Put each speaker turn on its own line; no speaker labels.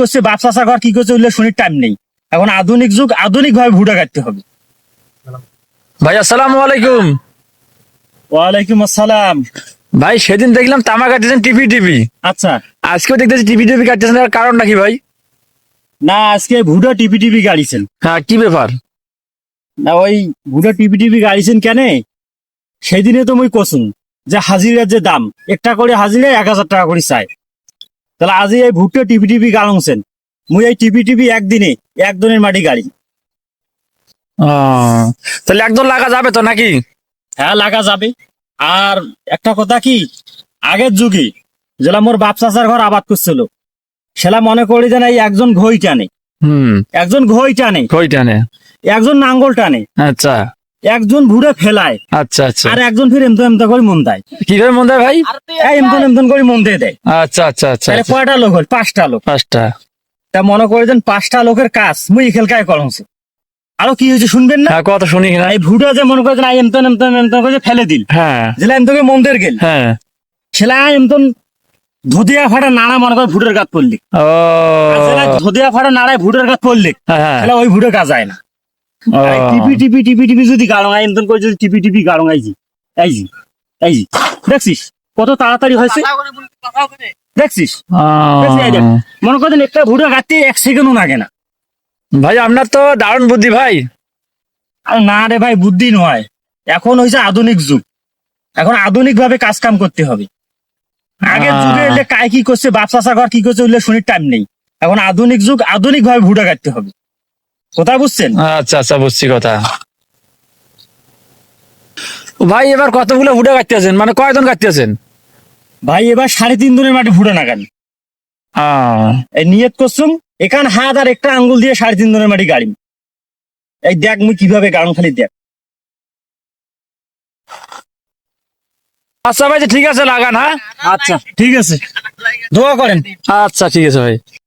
করছে বাপ চাষা ঘর কি করছে ওগুলো শুনি টাইম নেই। এখন আধুনিক যুগ, আধুনিক ভাবে ভুটা কাটতে হবে।
ভাই আসসালামু আলাইকুম।
ওয়ালাইকুম আসসালাম।
ভাই সেদিন দেখলাম তামা কাটতেছেন টিপি টিপি,
আচ্ছা,
আজকেও দেখতেছি টিপি টিপি কাটতেছেন, এর কারণ নাকি ভাই?
না আজকে ভুটা টিপি টিপি গাড়িছেন।
হ্যাঁ, কি ব্যাপার?
না ওই ভুটা টিপি টিপি গাড়িছেন কেন? সেদিনে তো মুই কসুন যে হাজিরার যে দাম একটা করে হাজিরা 1000 টাকা করে চাই। তাহলে আজি এই ভুট্টা টিপি টিপি গাড়ংছেন, মুই এই টিপি টিপি একদিনে একজনের মাটি গাড়ি।
তাহলে একদম লাগা যাবে তো নাকি?
হ্যাঁ লাগা যাবে। আর একটা কথা কি, আগের যুগে যেটা মোর বাপ চাচার ঘর আবাদ করছিল, সেটা মনে করি যে না এই একজন ঘই টানে, একজন ঘই টানে,
কই টানে?
একজন নাঙ্গল টানে,
আচ্ছা
একজন ভুড়ে ফেলায়,
আচ্ছা আচ্ছা।
আর একজন ফির এমতো এমতো করে মন দেয়।
কিভাবে মন দেয় ভাই?
এই এমতন এমতন করে মন দিয়ে দেয়।
আচ্ছা আচ্ছা আচ্ছা
তাহলে
আচ্ছা।
কয়টা লোক হল? 5টা লোক।
5টা।
তা মনে করে দেন 5টা লোকের কাজ মুই খেলকায় করছি। আরো কি হয়েছে শুনবেন না?
হ্যাঁ, কথা শুনি না।
এই ভুড়া যে মনে করে এমতন এমতন এমতন করে ফেলে দিল,
হ্যাঁ
যেটা এমতকে মন্দের গেল,
হ্যাঁ।
সেটা এমতন ধুদিয়া ফাটা নাড়া মনে করে ভুটের গাছ পড়লি।
ও
ধুদিয়া ফাটা নাড়ায় ভুটের গাছ পড়লি,
হ্যাঁ।
তাহলে ওই ভুটে কাজ যায় না।
ও,
আর এই টিপি টিপি টিপি টিপি যদি গাড়াই এমতন করে যদি টিপি টিপি গাড়াইছি, এইজি এইজি দেখছিস কত তাড়াতাড়ি হয়েছে? দেখছিস? দেখছিস? এই দেখ, মনে করেন একটা ভুটে গাড়তে 1 সেকেন্ডও লাগে না।
ভাই আপনার তো দারুণ বুদ্ধি ভাই।
আর না রে ভাই, বুদ্ধি নয়, এখন হয়েছে আধুনিক যুগ, এখন আধুনিক ভাবে কাজ কাম করতে হবে। আগের যুগে এলে কায় কি করছে বাপ চাষা ঘর কি করছে ওগুলো শুনি টাইম নেই। এখন আধুনিক যুগ, আধুনিক ভাবে ভুটা কাটতে হবে। কোথায় বুঝছেন?
আচ্ছা আচ্ছা, বুঝছি কথা। ভাই এবার কতগুলো ভুট্টা কাটতে আছেন, মানে কয়জন কাটতে আছেন?
ভাই এবার 3.5 দিনের মাটি ভুটা নাগান এই নিয়ত করছুম, এখান হাত আর একটা আঙ্গুল দিয়ে 3.5 দিনের মাটি গাড়ি। এই দেখ মুই কিভাবে গাড়ম, খালি দেখ।
আচ্ছা ভাই, ঠিক আছে লাগান। হ্যাঁ
আচ্ছা ঠিক আছে, দোয়া করেন।
আচ্ছা ঠিক আছে ভাই।